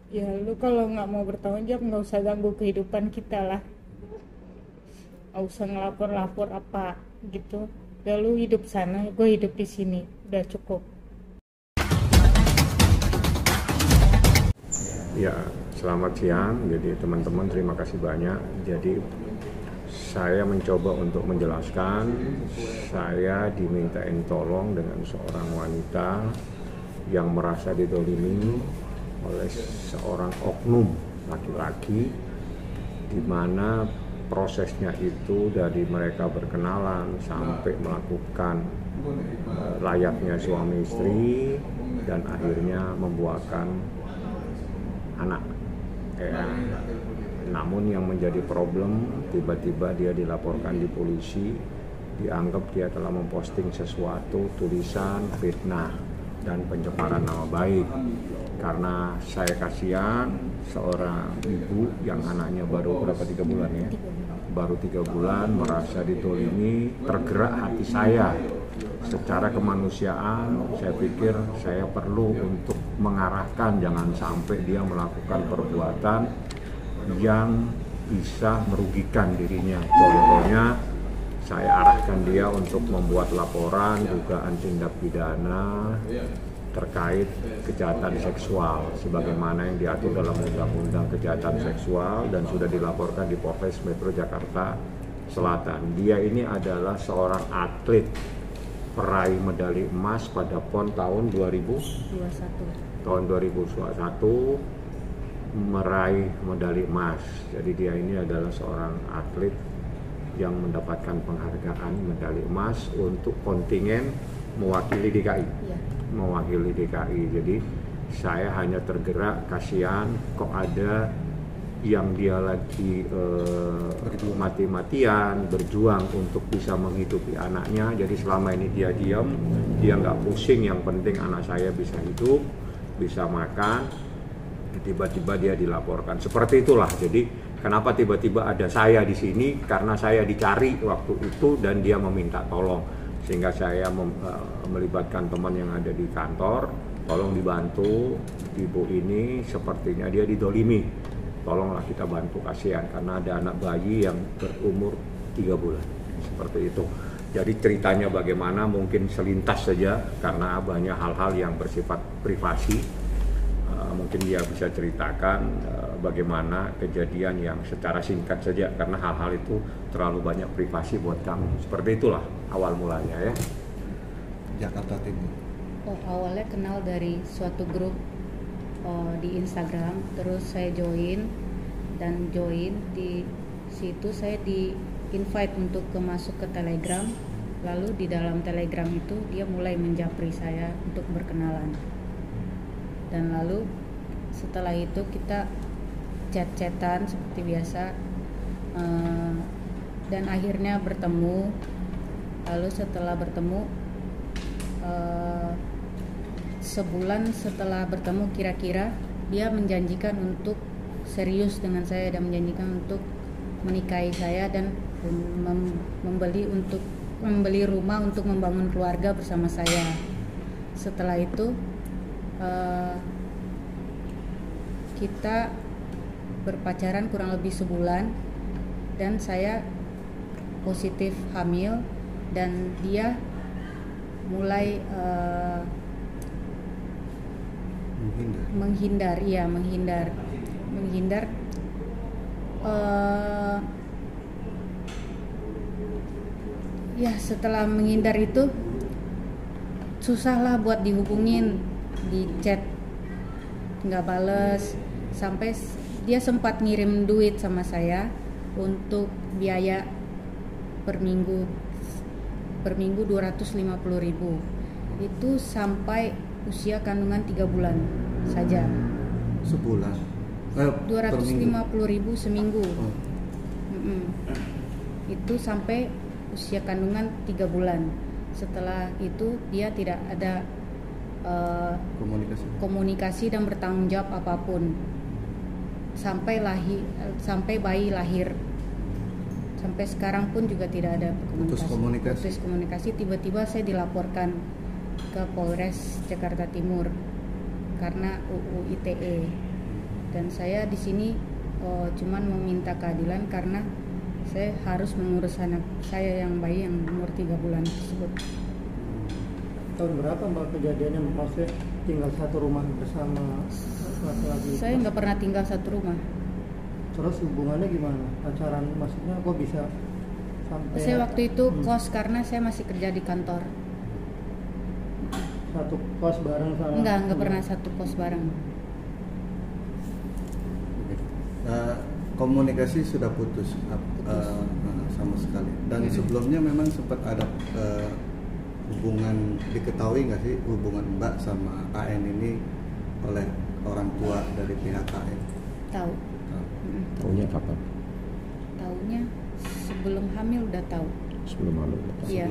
Ya lu kalau nggak mau bertanggung jawab nggak usah ganggu kehidupan kita lah, nggak usah ngelapor-lapor apa gitu. Ya lu hidup sana, gue hidup di sini, udah cukup. Ya, selamat siang. Jadi teman-teman terima kasih banyak. Jadi saya mencoba untuk menjelaskan, saya dimintain tolong dengan seorang wanita yang merasa didolimi oleh seorang oknum laki-laki, di mana prosesnya itu dari mereka berkenalan sampai melakukan layaknya suami istri dan akhirnya membuahkan anak. Namun yang menjadi problem, tiba-tiba dia dilaporkan di polisi, dianggap dia telah memposting sesuatu, tulisan, fitnah, dan pencemaran nama baik. Karena saya kasihan seorang ibu yang anaknya baru berapa 3 bulan ya, baru 3 bulan merasa ditolimi, tergerak hati saya. Secara kemanusiaan, saya pikir saya perlu untuk mengarahkan jangan sampai dia melakukan perbuatan yang bisa merugikan dirinya. Contohnya, saya arahkan dia untuk membuat laporan dugaan tindak pidana terkait kejahatan seksual sebagaimana yang diatur dalam Undang-Undang Kejahatan Seksual dan sudah dilaporkan di Polres Metro Jakarta Selatan. Dia ini adalah seorang atlet peraih medali emas pada PON tahun 2021. Tahun 2021 meraih medali emas. Jadi dia ini adalah seorang atlet yang mendapatkan penghargaan medali emas untuk kontingen mewakili DKI. Mewakili DKI. Jadi saya hanya tergerak, kasihan kok ada yang dia lagi mati-matian berjuang untuk bisa menghidupi anaknya. Jadi selama ini dia diam, dia nggak pusing, yang penting anak saya bisa hidup, bisa makan. Tiba-tiba dia dilaporkan seperti itulah. Jadi kenapa tiba-tiba ada saya di sini, karena saya dicari waktu itu dan dia meminta tolong, sehingga saya melibatkan teman yang ada di kantor, tolong dibantu ibu ini, sepertinya dia didolimi, tolonglah kita bantu, kasihan karena ada anak bayi yang berumur 3 bulan seperti itu. Jadi ceritanya bagaimana mungkin selintas saja karena banyak hal-hal yang bersifat privasi. Mungkin dia bisa ceritakan bagaimana kejadian yang secara singkat saja karena hal-hal itu terlalu banyak privasi buat kami. Seperti itulah awal mulanya ya. Jakarta Timur. Awalnya kenal dari suatu grup di Instagram, terus saya join di situ saya di invite untuk masuk ke Telegram. Lalu di dalam Telegram itu dia mulai menjapri saya untuk berkenalan. Dan lalu setelah itu kita chat-chatan seperti biasa, dan akhirnya bertemu. Lalu setelah bertemu, sebulan setelah bertemu kira-kira, dia menjanjikan untuk serius dengan saya dan menjanjikan untuk menikahi saya dan membeli rumah untuk membangun keluarga bersama saya. Setelah itu kita berpacaran kurang lebih sebulan dan saya positif hamil dan dia mulai menghindar. Ya setelah menghindar itu susahlah buat dihubungin, di chat nggak bales, sampai dia sempat ngirim duit sama saya untuk biaya per minggu 250.000. Itu sampai usia kandungan 3 bulan saja. Sebulan 250.000 seminggu. Itu sampai usia kandungan 3 bulan. Setelah itu dia tidak ada komunikasi dan bertanggung jawab apapun sampai bayi lahir. Sampai sekarang pun juga tidak ada putus komunikasi. Tiba-tiba saya dilaporkan ke Polres Jakarta Timur karena UU ITE. Dan saya di sini cuman meminta keadilan karena saya harus mengurus anak saya yang bayi yang umur 3 bulan tersebut. Tahun berapa Mbak kejadiannya, maksudnya tinggal satu rumah bersama laki-laki? Saya nggak pernah tinggal satu rumah. Terus hubungannya gimana? Pacaran, maksudnya kok bisa sampai? Saya waktu itu kos karena saya masih kerja di kantor. Satu kos bareng sama? Enggak pernah satu kos bareng. Komunikasi sudah putus, sama sekali. Dan sebelumnya memang sempat ada hubungan, diketahui nggak sih hubungan Mbak sama AN ini oleh orang tua dari pihak AN? Tahu. Taunya kapan? Taunya sebelum hamil udah tahu. Sebelum hamil. Iya.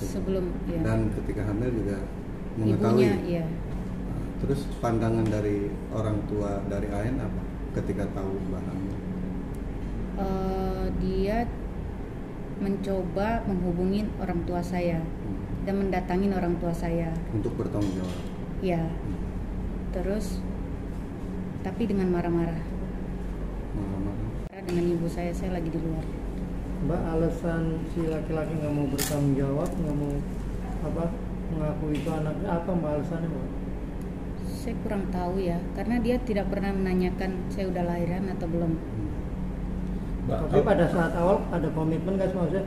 Sebelum ya. Dan ketika hamil juga mengetahui. Ibunya, iya. Terus pandangan dari orang tua dari AN apa ketika tahu Mbak hamil? Dia mencoba menghubungin orang tua saya dan mendatangin orang tua saya Untuk bertanggung jawab. ya. Terus tapi dengan marah-marah Marah-marah. dengan ibu saya lagi di luar. Mbak, alasan si laki-laki nggak mau bertanggung jawab, nggak mau mengakui itu anaknya, apa Mbak alasannya Mbak? Saya kurang tahu ya, karena dia tidak pernah menanyakan saya udah lahiran atau belum. Tapi pada saat awal ada komitmen nggak sih, maksudnya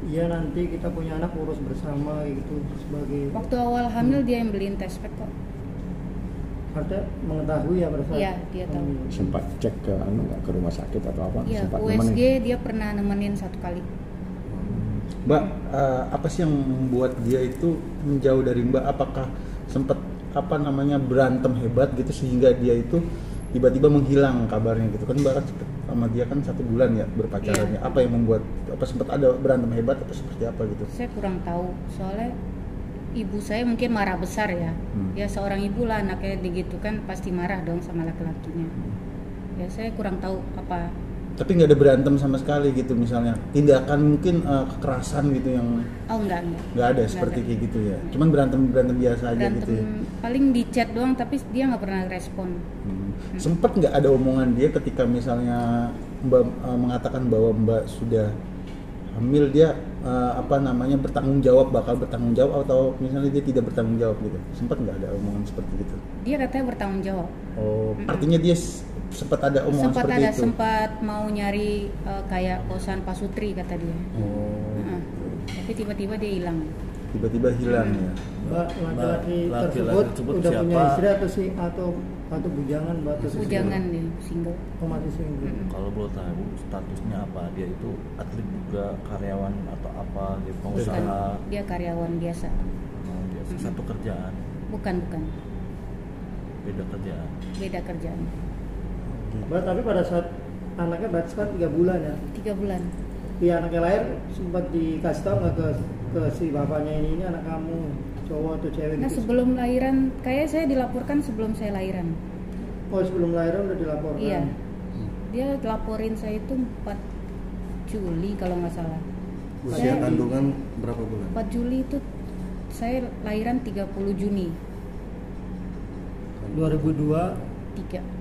iya nanti kita punya anak urus bersama gitu sebagai. Waktu awal hamil dia yang beliin tespek kok. Artinya mengetahui ya pada saat. Iya, dia tahu. Sempat cek ke nggak ke rumah sakit atau apa? Iya, Sempat USG nemenin? dia pernah nemenin 1 kali. Mbak, apa sih yang membuat dia itu menjauh dari Mbak? Apakah sempat berantem hebat gitu sehingga dia itu tiba-tiba menghilang kabarnya gitu kan? Mbak kan sama dia kan 1 bulan ya berpacarannya. Iya. Apa yang membuat, apa sempat ada berantem hebat atau seperti apa gitu? Saya kurang tahu, soalnya ibu saya mungkin marah besar ya. Ya seorang ibu lah, anaknya begitu kan pasti marah dong sama laki-lakinya. Ya saya kurang tahu apa. Tapi nggak ada berantem sama sekali gitu, misalnya tindakan mungkin kekerasan gitu yang Oh enggak. nggak ada seperti kayak gitu ya. Cuman berantem biasa aja Berantem gitu ya. paling di chat doang, tapi dia nggak pernah respon. Sempet nggak ada omongan dia ketika misalnya Mbak mengatakan bahwa Mbak sudah hamil, dia bakal bertanggung jawab atau misalnya dia tidak bertanggung jawab gitu? Sempat nggak ada omongan seperti itu? Dia katanya bertanggung jawab. Oh, artinya dia sempat ada omongan seperti itu? Sempat mau nyari kayak kosan pasutri kata dia. Oh, Tapi tiba-tiba dia hilang. tiba-tiba hilang ya. Mbak, laki-laki Laki-laki tersebut udah siapa? punya istri atau bujangan Mbak? Atau Bujangan dia, single. Oh, masih single. Kalau boleh tahu statusnya apa? Dia itu atlet juga, karyawan atau apa? Dia pengusaha? Bukan, dia karyawan biasa. Oh, dia satu kerjaan, Bukan, beda kerjaan. beda kerjaan. Mbak, tapi pada saat anaknya berarti kan 3 bulan ya? 3 bulan. Iya, anaknya lahir sempat dikasih tahu nggak ke si bapaknya ini anak kamu cowok atau cewek Nah gitu? sebelum lahiran, kayak saya dilaporkan sebelum saya lahiran. Oh, sebelum lahiran udah dilaporkan? Iya. Dia laporin saya itu 4 Juli kalau nggak salah. Usia Saya- kandungan berapa bulan? 4 Juli itu saya lahiran 30 Juni 2002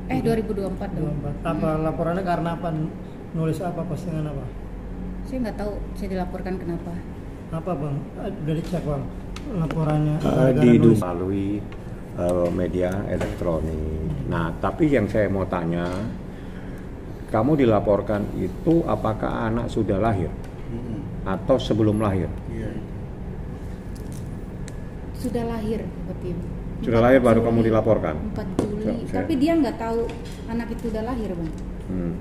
2024 dong. 24. Apa laporannya karena apa? Nulis apa, postingan apa? Saya nggak tahu saya dilaporkan kenapa. Apa Bang? Udah dicek Bang laporannya? gara-gara Didu nulis. melalui media elektronik. Nah, tapi yang saya mau tanya, kamu dilaporkan itu apakah anak sudah lahir atau sebelum lahir? Iya. Sudah lahir seperti itu. Sudah 4 lahir baru Juli. kamu dilaporkan? 4 Juli. Saya- Tapi dia nggak tahu anak itu udah lahir Bang.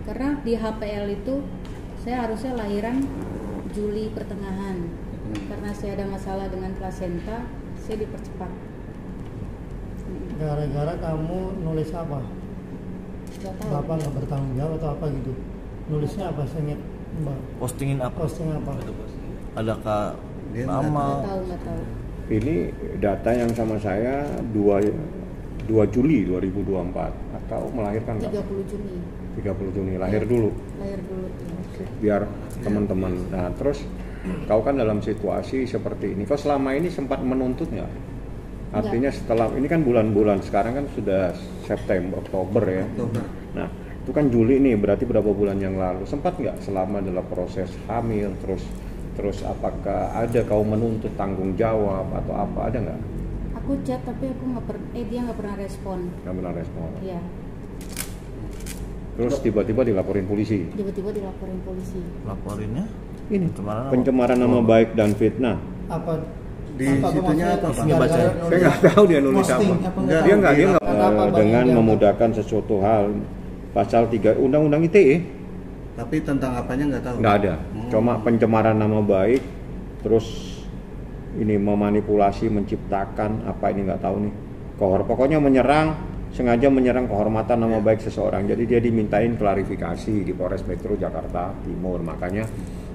Karena di HPL itu saya harusnya lahiran Juli pertengahan. Karena saya ada masalah dengan plasenta, saya dipercepat. Gara-gara kamu nulis apa? Nggak tahu. Bapak nggak bertanggung jawab atau apa gitu? Nulisnya apa? Saya ingat Mbak. Postingin apa? Posting apa? Adakah Dia nama? Nggak tahu. Ini data yang sama saya 2 Juli 2024 atau melahirkan 30 Juni 30 Juni lahir dulu. lahir dulu. Biar teman-teman. Nah, terus kau kan dalam situasi seperti ini, kau selama ini sempat menuntut nggak? Artinya setelah ini kan bulan-bulan, sekarang kan sudah September, Oktober ya. Oktober. Nah, itu kan Juli nih, berarti berapa bulan yang lalu. Sempat nggak selama dalam proses hamil, terus apakah ada kau menuntut tanggung jawab atau apa, ada nggak? Aku chat tapi aku dia nggak pernah respon. Nggak pernah respon. Iya, Terus tiba-tiba dilaporin polisi. tiba-tiba dilaporin polisi. Laporinnya Ini pencemaran pencemaran nama baik dan fitnah. Apa Di apa tuh situnya maksudnya? apa, Pak? Isinya baca. Saya nggak tahu dia nulis Posting apa. apa Enggak, Dia nggak Apa dengan bagian memudahkan sesuatu hal. Pasal 3 Undang-Undang ITE Tapi tentang apanya nggak tahu. nggak ada. Cuma pencemaran nama baik, terus ini memanipulasi, menciptakan apa ini nggak tahu nih. Pokoknya sengaja menyerang kehormatan nama baik seseorang. Jadi dia dimintain klarifikasi di Polres Metro Jakarta Timur. Makanya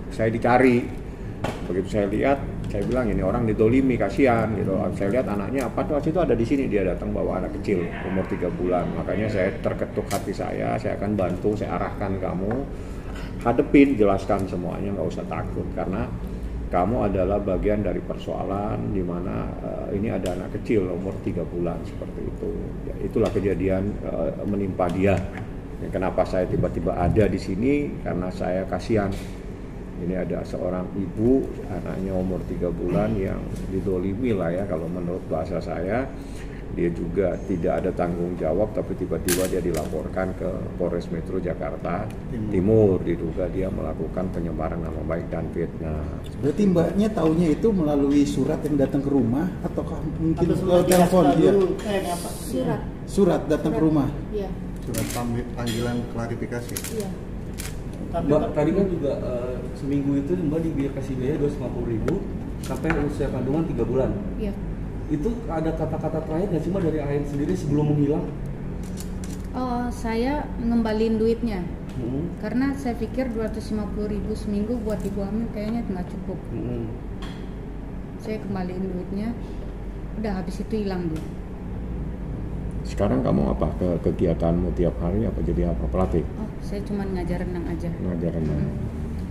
saya dicari. Begitu saya lihat, saya bilang ini orang didolimi, kasihan gitu. Saya lihat anaknya apa tuh, itu ada di sini, dia datang bawa anak kecil umur 3 bulan. Makanya saya terketuk hati saya akan bantu, saya arahkan kamu, hadepin, jelaskan semuanya, nggak usah takut karena kamu adalah bagian dari persoalan di mana ini ada anak kecil umur 3 bulan seperti itu. Ya, itulah kejadian menimpa dia. Ya, kenapa saya tiba-tiba ada di sini? Karena saya kasihan. Ini ada seorang ibu, anaknya umur 3 bulan yang didolimi lah ya kalau menurut bahasa saya. Dia juga tidak ada tanggung jawab, tapi tiba-tiba dia dilaporkan ke Polres Metro Jakarta Timur. Diduga dia melakukan penyebaran nama baik dan fitnah. Berarti mbaknya taunya itu melalui surat yang datang ke rumah ataukah mungkin Atau surat telepon biasa dia? dulu, apa? Surat. Surat datang ke rumah. Iya, Surat panggilan klarifikasi. iya. Tapi Mbak, tadi kan juga seminggu itu Mbak kasih biaya 250.000 sampai usia kandungan 3 bulan. Iya. Itu ada kata-kata terakhir nggak sih Mbak dari Ain sendiri sebelum menghilang? Oh, saya ngembalin duitnya. Karena saya pikir 250.000 seminggu buat ibu hamil kayaknya nggak cukup. Saya kembaliin duitnya, udah habis itu hilang dia. Sekarang kamu apa kegiatanmu tiap hari, apa jadi apa, pelatih? Oh, saya cuma ngajar renang aja. Ngajar renang.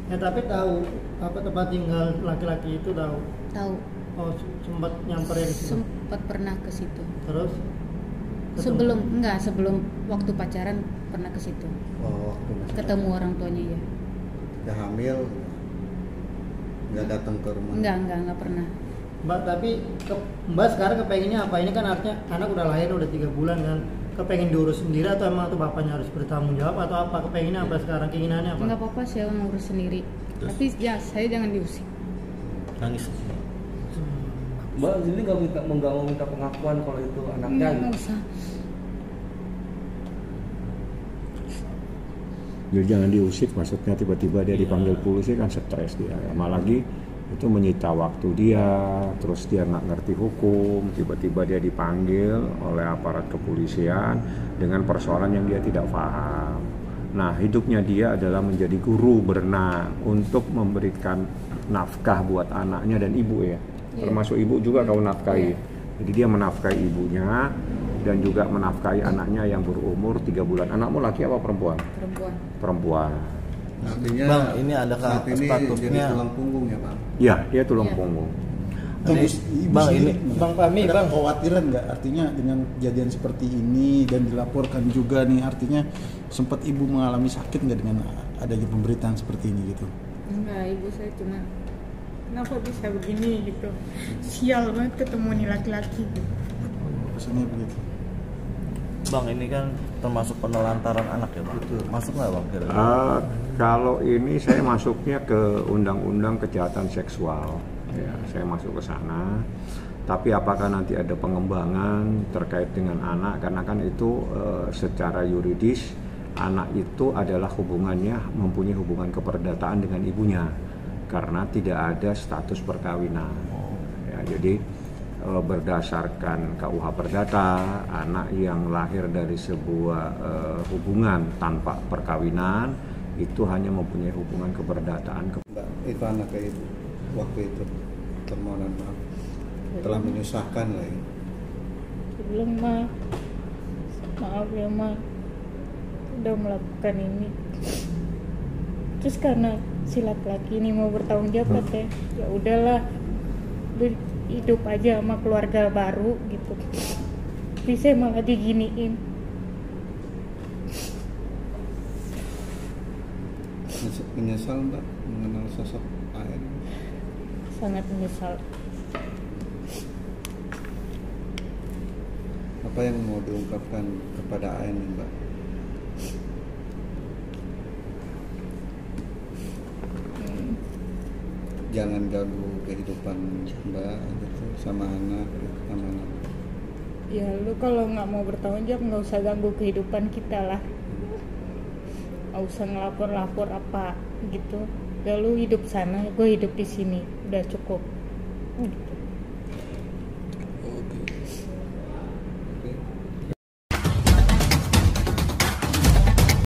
ya tapi tahu apa tempat tinggal laki-laki itu tahu. Tahu, Oh, sempat nyamperin ke situ. sempat pernah ke situ. Terus Sebelum waktu pacaran pernah ke situ. Oh, waktu masih Ketemu orang tuanya ya. ya hamil nggak datang ke rumah. Enggak pernah. Mbak, tapi Mbak sekarang kepengennya apa? Ini kan artinya anak udah lahir udah 3 bulan kan. Kepengen diurus sendiri atau emang tuh bapaknya harus bertanggung jawab atau apa? Kepengennya apa sekarang? Keinginannya apa? Enggak apa-apa, saya ngurus sendiri. Tapi ya saya jangan diusik. nangis. Mbak ini nggak mau minta pengakuan kalau itu anaknya. Nggak usah. Jadi jangan diusik, maksudnya tiba-tiba dia dipanggil polisi kan stres dia. Malah lagi itu menyita waktu dia, terus dia nggak ngerti hukum, tiba-tiba dia dipanggil oleh aparat kepolisian dengan persoalan yang dia tidak paham. Nah, hidupnya dia adalah menjadi guru berenang untuk memberikan nafkah buat anaknya dan ibu ya. Termasuk ibu juga kau nafkahi. Jadi dia menafkahi ibunya dan juga menafkahi anaknya yang berumur 3 bulan. Anakmu laki apa perempuan? Perempuan. Artinya Bang, ini adakah saat ini statusnya- jadi tulang punggung ya, Bang? Ya, dia tulang Iya. punggung. Ibu Bang, sendiri, ini- Bang Fahmi, ada Bang. kekhawatiran nggak artinya dengan kejadian seperti ini dan dilaporkan juga nih, artinya sempat ibu mengalami sakit nggak dengan adanya pemberitaan seperti ini gitu? Enggak, ibu saya cuma kenapa bisa begini gitu, sial banget ketemu nih laki-laki gitu. Pesannya begitu. Bang, ini kan termasuk penelantaran anak ya Bang? Masuk nggak Bang kira-kira? Kalau ini saya masuknya ke undang-undang kejahatan seksual, ya, saya masuk ke sana. Tapi apakah nanti ada pengembangan terkait dengan anak? Karena kan itu secara yuridis anak itu adalah hubungannya mempunyai hubungan keperdataan dengan ibunya, karena tidak ada status perkawinan. Ya, jadi berdasarkan KUH Perdata, anak yang lahir dari sebuah hubungan tanpa perkawinan itu hanya mempunyai hubungan keperdataan. Mbak, itu anaknya itu waktu itu permohonan maaf telah menyusahkan lah ya. Sebelum maaf ya ma, udah melakukan ini. Terus karena si laki-laki ini mau bertanggung jawab ya udahlah, hidup aja sama keluarga baru gitu, tapi saya malah diginiin. Menyesal Mbak mengenal sosok AN? Sangat menyesal. Apa yang mau diungkapkan kepada AN Mbak? Jangan ganggu kehidupan Mbak gitu, sama anak. Ya lu kalau nggak mau bertanggung jawab nggak usah ganggu kehidupan kita lah, nggak usah ngelapor apa gitu. Ya lu hidup sana, gue hidup di sini, udah cukup gitu.